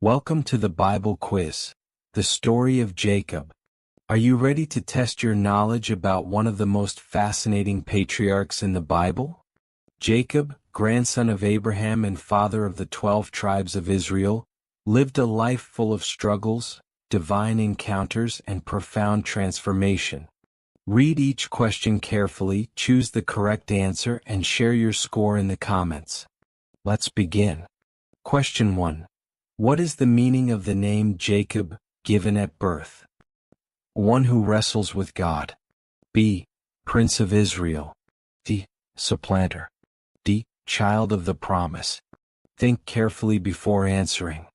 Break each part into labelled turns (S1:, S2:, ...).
S1: Welcome to the Bible Quiz, the story of Jacob. Are you ready to test your knowledge about one of the most fascinating patriarchs in the Bible? Jacob, grandson of Abraham and father of the 12 tribes of Israel, lived a life full of struggles, divine encounters, and profound transformation. Read each question carefully, choose the correct answer, and share your score in the comments. Let's begin. Question 1. What is the meaning of the name Jacob, given at birth? One who wrestles with God. B. Prince of Israel. C. Supplanter. D. Child of the promise. Think carefully before answering.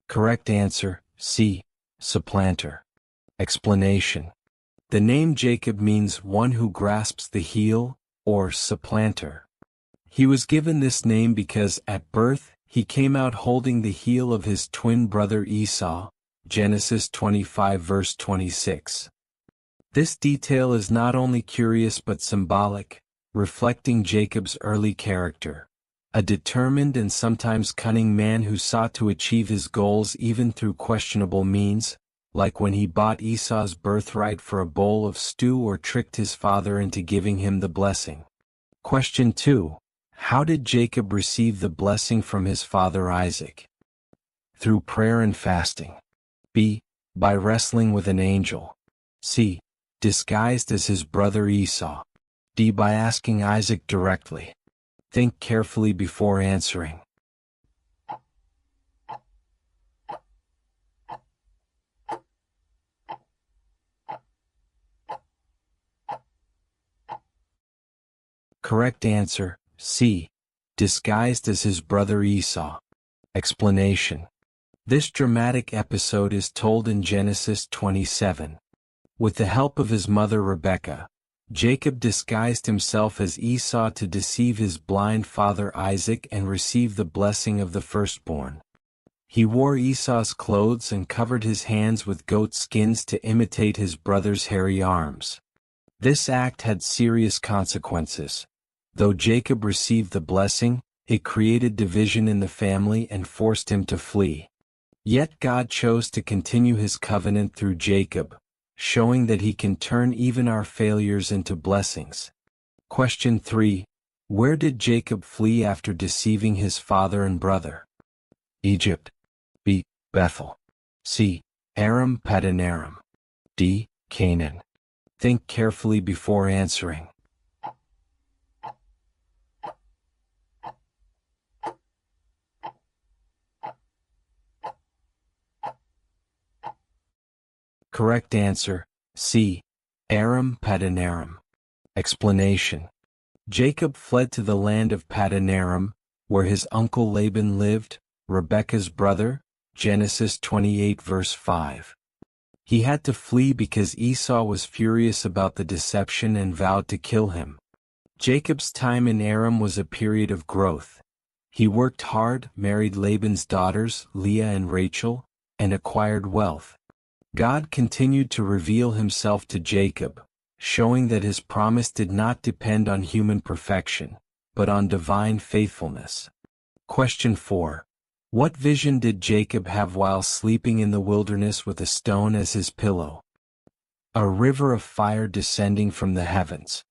S1: Correct answer, C. Supplanter. Explanation. The name Jacob means one who grasps the heel, or supplanter. He was given this name because, at birth, he came out holding the heel of his twin brother Esau, Genesis 25 verse 26. This detail is not only curious but symbolic, reflecting Jacob's early character. A determined and sometimes cunning man who sought to achieve his goals even through questionable means, like when he bought Esau's birthright for a bowl of stew or tricked his father into giving him the blessing. Question 2. How did Jacob receive the blessing from his father Isaac? Through prayer and fasting. B. By wrestling with an angel. C. Disguised as his brother Esau. D. By asking Isaac directly. Think carefully before answering. Correct answer, C. Disguised as his brother Esau. Explanation. This dramatic episode is told in Genesis 27. With the help of his mother Rebekah, Jacob disguised himself as Esau to deceive his blind father Isaac and receive the blessing of the firstborn. He wore Esau's clothes and covered his hands with goat skins to imitate his brother's hairy arms. This act had serious consequences. Though Jacob received the blessing, it created division in the family and forced him to flee. Yet God chose to continue his covenant through Jacob, showing that he can turn even our failures into blessings. Question 3. Where did Jacob flee after deceiving his father and brother? Egypt. B. Bethel. C. Aram Padanaram. D. Canaan. Think carefully before answering. Correct answer, C. Aram Padanaram. Explanation. Jacob fled to the land of Padanaram, where his uncle Laban lived, Rebekah's brother, Genesis 28 verse 5. He had to flee because Esau was furious about the deception and vowed to kill him. Jacob's time in Aram was a period of growth. He worked hard, married Laban's daughters, Leah and Rachel, and acquired wealth. God continued to reveal himself to Jacob, showing that his promise did not depend on human perfection, but on divine faithfulness. Question 4. What vision did Jacob have while sleeping in the wilderness with a stone as his pillow? A river of fire descending from the heavens.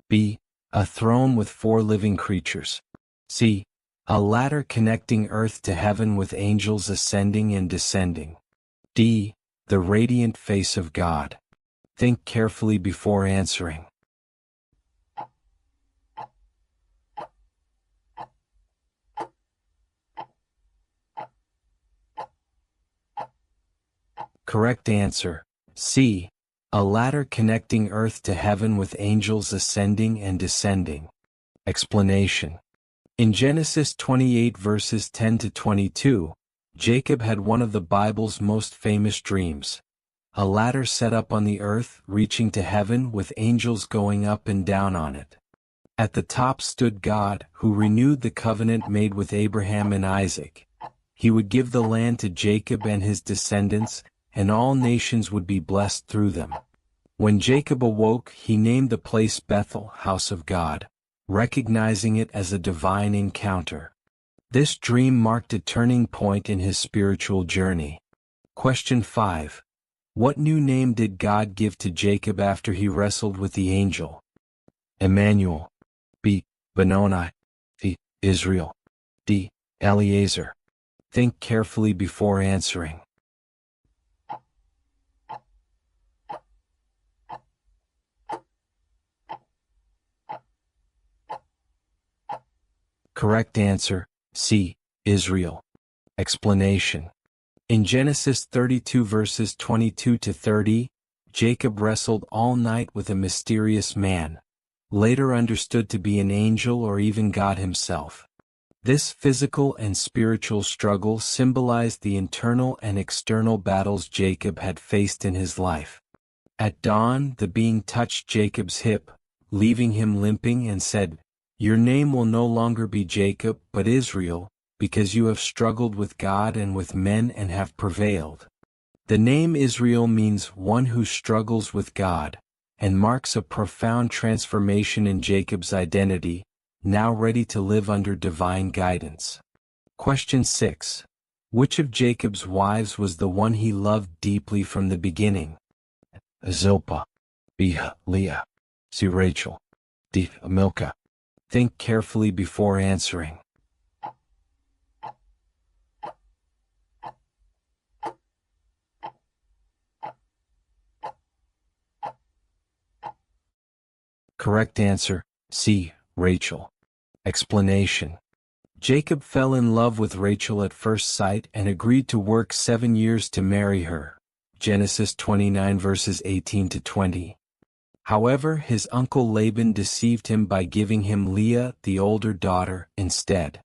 S1: B. A throne with 4 living creatures. C. A ladder connecting earth to heaven with angels ascending and descending. D. The radiant face of God. Think carefully before answering. Correct answer, C. A ladder connecting earth to heaven with angels ascending and descending. Explanation. In Genesis 28 verses 10 to 22, Jacob had one of the Bible's most famous dreams. A ladder set up on the earth, reaching to heaven with angels going up and down on it. At the top stood God, who renewed the covenant made with Abraham and Isaac. He would give the land to Jacob and his descendants, and all nations would be blessed through them. When Jacob awoke, he named the place Bethel, house of God, recognizing it as a divine encounter. This dream marked a turning point in his spiritual journey. Question 5. What new name did God give to Jacob after he wrestled with the angel? Emmanuel. B. Benoni. C. Israel. D. Eliezer. Think carefully before answering. Correct answer, C. Israel. Explanation. In Genesis 32 verses 22 to 30, Jacob wrestled all night with a mysterious man, later understood to be an angel or even God himself. This physical and spiritual struggle symbolized the internal and external battles Jacob had faced in his life. At dawn, the being touched Jacob's hip, leaving him limping, and said, "Your name will no longer be Jacob but Israel, because you have struggled with God and with men and have prevailed." The name Israel means one who struggles with God, and marks a profound transformation in Jacob's identity, now ready to live under divine guidance. Question 6. Which of Jacob's wives was the one he loved deeply from the beginning? Zilpah. B. Leah. C. Rachel. D. Milcah. Think carefully before answering. Correct answer, C. Rachel. Explanation. Jacob fell in love with Rachel at first sight and agreed to work 7 years to marry her. Genesis 29 verses 18 to 20. However, his uncle Laban deceived him by giving him Leah, the older daughter, instead.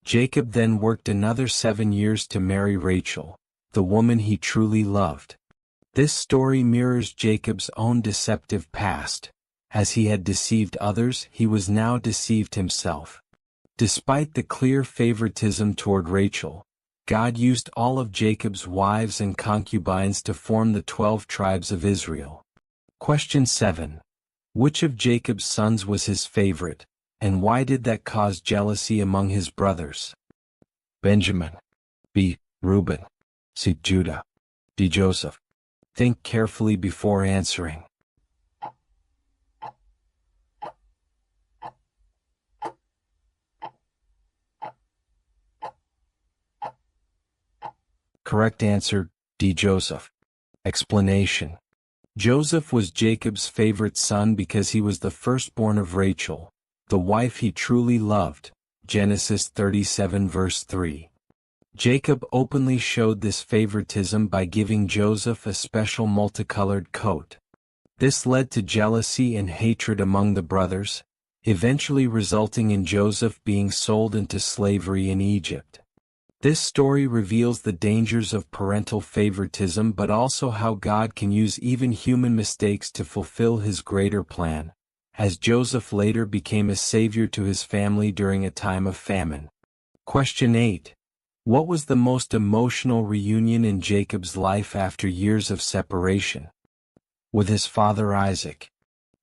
S1: Jacob then worked another 7 years to marry Rachel, the woman he truly loved. This story mirrors Jacob's own deceptive past. As he had deceived others, he was now deceived himself. Despite the clear favoritism toward Rachel, God used all of Jacob's wives and concubines to form the 12 tribes of Israel. Question 7. Which of Jacob's sons was his favorite, and why did that cause jealousy among his brothers? Benjamin. B. Reuben. C. Judah. D. Joseph. Think carefully before answering. Correct answer, D. Joseph. Explanation. Joseph was Jacob's favorite son because he was the firstborn of Rachel, the wife he truly loved. Genesis 37 verse 3. Jacob openly showed this favoritism by giving Joseph a special multicolored coat. This led to jealousy and hatred among the brothers, eventually resulting in Joseph being sold into slavery in Egypt. This story reveals the dangers of parental favoritism, but also how God can use even human mistakes to fulfill his greater plan, as Joseph later became a savior to his family during a time of famine. Question 8. What was the most emotional reunion in Jacob's life after years of separation? With his father Isaac.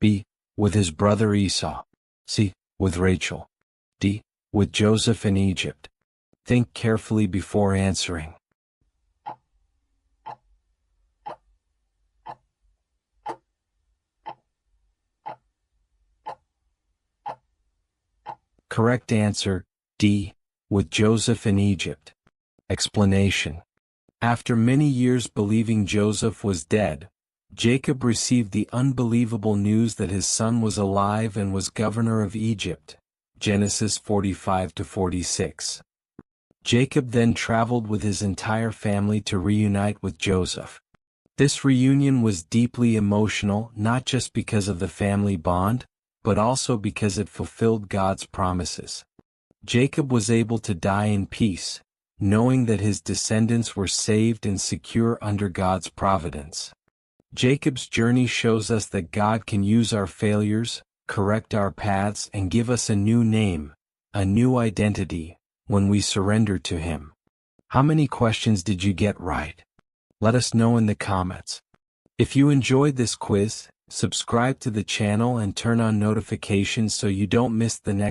S1: B. With his brother Esau. C. With Rachel. D. With Joseph in Egypt. Think carefully before answering. Correct answer, D. With Joseph in Egypt. Explanation. After many years believing Joseph was dead, Jacob received the unbelievable news that his son was alive and was governor of Egypt. Genesis 45-46. Jacob then traveled with his entire family to reunite with Joseph. This reunion was deeply emotional, not just because of the family bond, but also because it fulfilled God's promises. Jacob was able to die in peace, knowing that his descendants were saved and secure under God's providence. Jacob's journey shows us that God can use our failures, correct our paths, and give us a new name, a new identity, when we surrender to him. How many questions did you get right? Let us know in the comments. If you enjoyed this quiz, Subscribe to the channel and turn on notifications so you don't miss the next